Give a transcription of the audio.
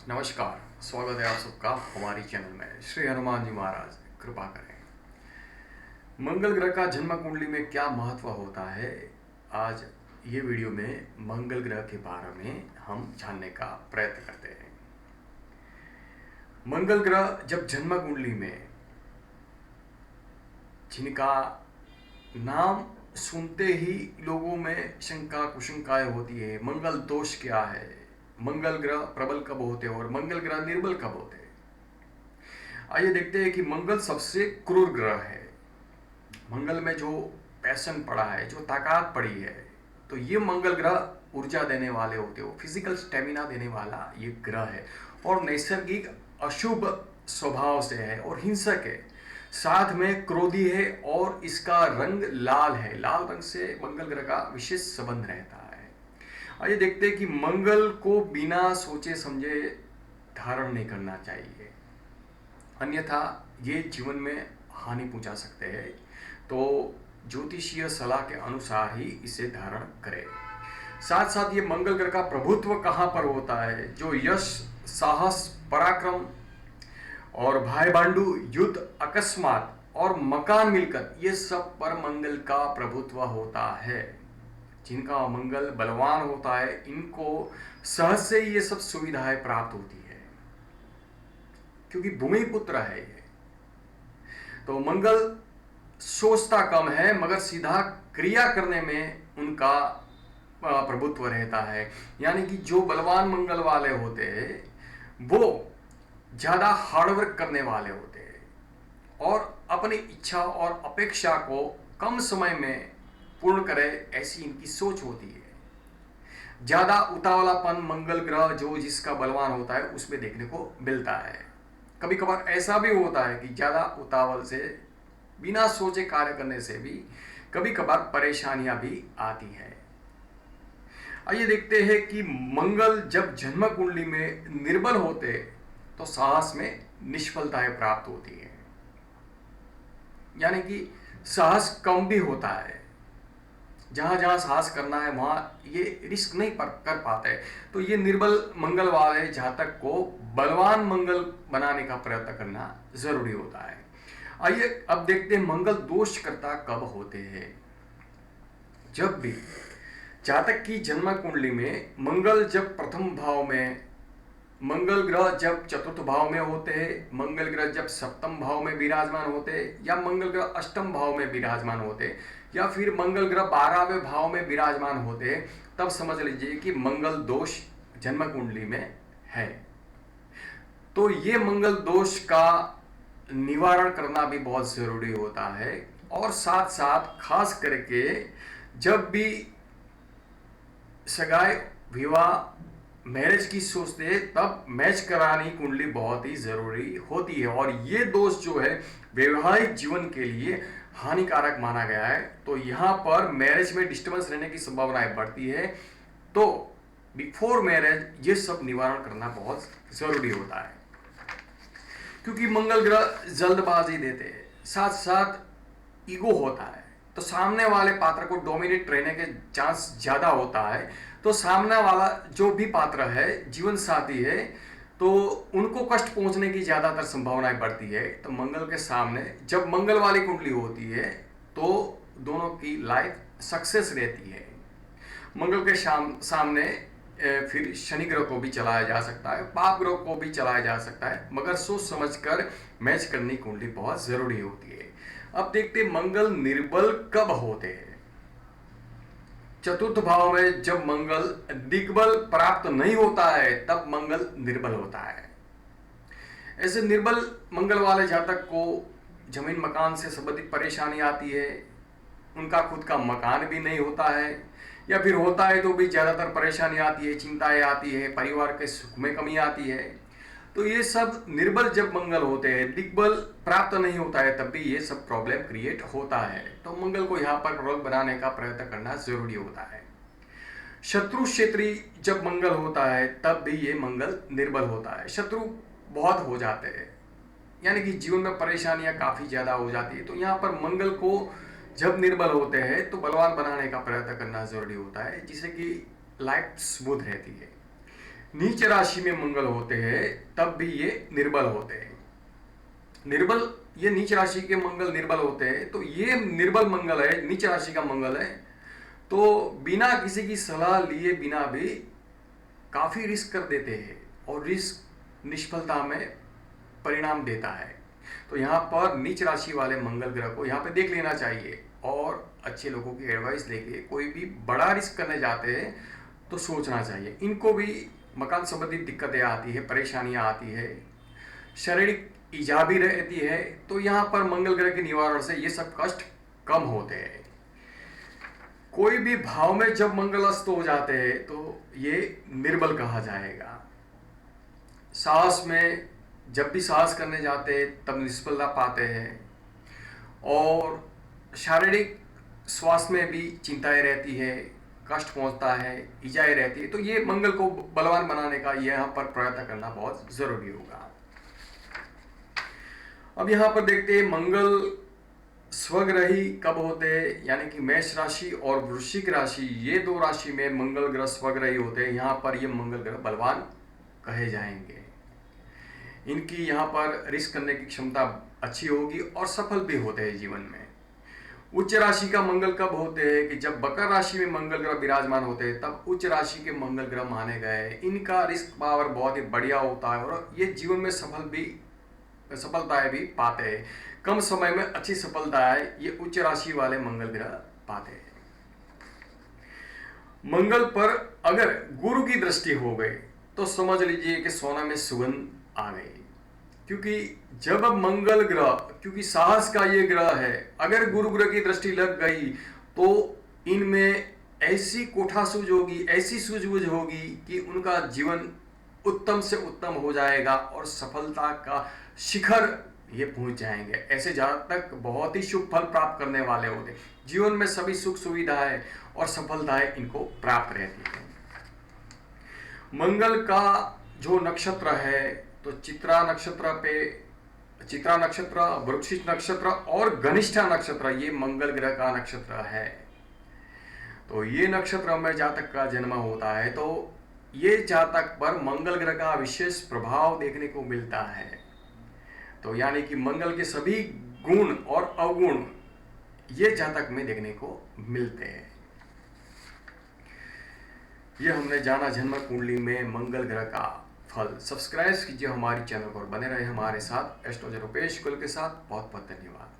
नमस्कार। स्वागत है आप सबका हमारी चैनल में। श्री हनुमान जी महाराज कृपा करें। मंगल ग्रह का जन्म कुंडली में क्या महत्व होता है, आज ये वीडियो में मंगल ग्रह के बारे में हम जानने का प्रयत्न करते हैं। मंगल ग्रह जब जन्म कुंडली में, जिनका नाम सुनते ही लोगों में शंका कुशंकाएं होती है, मंगल दोष क्या है, मंगल ग्रह प्रबल कब होते हैं और मंगल ग्रह निर्बल कब होते हैं। आइए देखते हैं कि मंगल सबसे क्रूर ग्रह है। मंगल में जो पैशन पड़ा है, जो ताकत पड़ी है, तो ये मंगल ग्रह ऊर्जा देने वाले होते हो, फिजिकल स्टेमिना देने वाला ये ग्रह है और नैसर्गिक अशुभ स्वभाव से है और हिंसक है, साथ में क्रोधी है और इसका रंग लाल है। लाल रंग से मंगल ग्रह का विशेष संबंध रहता है। आइए देखते हैं कि मंगल को बिना सोचे समझे धारण नहीं करना चाहिए, अन्यथा ये जीवन में हानि पहुंचा सकते हैं। तो ज्योतिषीय सलाह के अनुसार ही इसे धारण करें। साथ साथ ये मंगल ग्रह का प्रभुत्व कहाँ पर होता है, जो यश, साहस, पराक्रम और भाई बांडू, युद्ध, अकस्मात और मकान मिलकर, ये सब पर मंगल का प्रभुत्व होता है। जिनका मंगल बलवान होता है, इनको सहज से ये सब सुविधाएं प्राप्त होती है, क्योंकि भूमि पुत्र है ये। तो मंगल सोचता कम है, मगर सीधा क्रिया करने में उनका प्रभुत्व रहता है। यानी कि जो बलवान मंगल वाले होते हैं वो ज्यादा हार्डवर्क करने वाले होते हैं और अपनी इच्छा और अपेक्षा को कम समय में पूर्ण करे, ऐसी इनकी सोच होती है। ज्यादा उतावलापन मंगल ग्रह जो जिसका बलवान होता है उसमें देखने को मिलता है। कभी कभार ऐसा भी होता है कि ज्यादा उतावल से, बिना सोचे कार्य करने से भी कभी कभार परेशानियां भी आती है। आइए देखते हैं कि मंगल जब जन्म कुंडली में निर्बल होते तो साहस में निष्फलताएं प्राप्त होती है, यानी कि साहस कम भी होता है। जहां जहां साहस करना है वहां ये रिस्क नहीं कर पाते। तो ये निर्बल मंगल वाले जातक को बलवान मंगल बनाने का प्रयत्न करना जरूरी होता है। आइए अब देखते हैं मंगल दोषकर्ता कब होते हैं। जब भी जातक की जन्म कुंडली में मंगल जब प्रथम भाव में, मंगल ग्रह जब चतुर्थ भाव में होते हैं, मंगल ग्रह जब सप्तम भाव में विराजमान होते हैं, या मंगल ग्रह अष्टम भाव में विराजमान होते हैं, या फिर मंगल ग्रह 12वें भाव में विराजमान होते हैं, तब समझ लीजिए कि मंगल दोष जन्म कुंडली में है। तो ये मंगल दोष का निवारण करना भी बहुत जरूरी होता है। और साथ साथ खास करके जब भी सगाई, विवाह, मैरिज की सोचते हैं, तब मैच करानी कुंडली बहुत ही जरूरी होती है। और ये दोष जो है वैवाहिक जीवन के लिए हानिकारक माना गया है। तो यहां पर मैरिज में डिस्टर्बेंस रहने की संभावनाएं बढ़ती है। तो बिफोर मैरिज ये सब निवारण करना बहुत जरूरी होता है, क्योंकि मंगल ग्रह जल्दबाजी देते हैं, साथ साथ ईगो होता है। तो सामने वाले पात्र को डोमिनेट रहने के चांस ज्यादा होता है। तो सामने वाला जो भी पात्र है, जीवन साथी है, तो उनको कष्ट पहुंचने की ज्यादातर संभावनाएं बढ़ती है। तो मंगल के सामने जब मंगल वाली कुंडली होती है तो दोनों की लाइफ सक्सेस रहती है। मंगल के सामने फिर शनि ग्रह को भी चलाया जा सकता है, पाप ग्रह को भी चलाया जा सकता है, मगर सोच समझकर मैच करनी कुंडली बहुत जरूरी होती है। अब देखते मंगल निर्बल कब होते हैं। चतुर्थ भाव में जब मंगल दिग्बल प्राप्त नहीं होता है तब मंगल निर्बल होता है। ऐसे निर्बल मंगल वाले जातक को जमीन मकान से संबंधित परेशानी आती है, उनका खुद का मकान भी नहीं होता है, या फिर होता है तो भी ज्यादातर परेशानी आती है, चिंताएं आती है, परिवार के सुख में कमी आती है। तो ये सब निर्बल जब मंगल होते हैं, दिग्बल प्राप्त नहीं होता है, तब भी ये सब प्रॉब्लम क्रिएट होता है। तो मंगल को यहाँ पर प्रबल बनाने का प्रयत्न करना जरूरी होता है। शत्रु क्षेत्री जब मंगल होता है तब भी ये मंगल निर्बल होता है। शत्रु बहुत हो जाते हैं, यानी कि जीवन में परेशानियां काफी ज्यादा हो जाती है। तो यहाँ पर मंगल को जब निर्बल होते हैं तो बलवान बनाने का प्रयत्न करना जरूरी होता है, जिससे कि लाइफ स्मूथ रहती है। नीच राशि में मंगल होते हैं तब भी ये निर्बल होते हैं। निर्बल, ये नीच राशि के मंगल निर्बल होते हैं, तो ये निर्बल मंगल है, नीच राशि का मंगल है, तो बिना किसी की सलाह लिए बिना भी काफ़ी रिस्क कर देते हैं और रिस्क निष्फलता में परिणाम देता है। तो यहाँ पर नीच राशि वाले मंगल ग्रह को यहाँ पे देख लेना चाहिए और अच्छे लोगों की एडवाइस लेके कोई भी बड़ा रिस्क करने जाते हैं तो सोचना चाहिए। इनको भी मकान संबंधी दिक्कतें आती है, परेशानियाँ आती है, शारीरिक ईजा भी रहती है, तो यहाँ पर मंगल ग्रह के निवारण से ये सब कष्ट कम होते हैं। कोई भी भाव में जब मंगल अस्त हो जाते हैं तो ये निर्बल कहा जाएगा। साहस में जब भी साहस करने जाते हैं तब निष्फलता पाते हैं और शारीरिक स्वास्थ्य में भी चिंताएं रहती है, कष्ट पहुंचता है, ईजाएं रहती है, तो ये मंगल को बलवान बनाने का यहाँ पर प्रयत्न करना बहुत जरूरी होगा। अब यहाँ पर देखते हैं मंगल स्वग्रही कब होते हैं, यानी कि मेष राशि और वृश्चिक राशि, ये दो राशि में मंगल ग्रह स्वग्रही होते हैं। यहाँ पर ये मंगल ग्रह बलवान कहे जाएंगे। इनकी यहाँ पर रिस्क करने की क्षमता अच्छी होगी और सफल भी होते हैं जीवन में। उच्च राशि का मंगल कब होते हैं कि जब मकर राशि में मंगल ग्रह विराजमान होते हैं, तब उच्च राशि के मंगल ग्रह माने गए। इनका रिस्क पावर बहुत ही बढ़िया होता है और ये जीवन में सफलताएं भी पाते हैं। कम समय में अच्छी सफलताएं ये उच्च राशि वाले मंगल ग्रह पाते हैं। मंगल पर अगर गुरु की दृष्टि हो गई तो समझ लीजिए कि सोना में सुगंध आ गई, क्योंकि जब मंगल ग्रह, क्योंकि साहस का ये ग्रह है, अगर गुरु ग्रह की दृष्टि लग गई तो इनमें ऐसी कोठासूझ होगी, ऐसी सूझबूझ होगी कि उनका जीवन उत्तम से उत्तम हो जाएगा और सफलता का शिखर ये पहुंच जाएंगे। ऐसे जातक बहुत ही शुभ फल प्राप्त करने वाले होते हैं। जीवन में सभी सुख सुविधाएं और सफलताएं इनको प्राप्त रहती है। मंगल का जो नक्षत्र है तो चित्रा नक्षत्र, वृश्चिक नक्षत्र और घनिष्ठा नक्षत्र, ये मंगल ग्रह का नक्षत्र है। तो ये नक्षत्र में जातक का जन्म होता है तो ये जातक पर मंगल ग्रह का विशेष प्रभाव देखने को मिलता है। तो यानी कि मंगल के सभी गुण और अवगुण ये जातक में देखने को मिलते हैं। ये हमने जाना जन्म कुंडली में मंगल ग्रह का फल। सब्सक्राइब कीजिए हमारी चैनल को और बने रहे हमारे साथ एस्ट्रोलॉजर रुपेश कुल के साथ। बहुत बहुत धन्यवाद।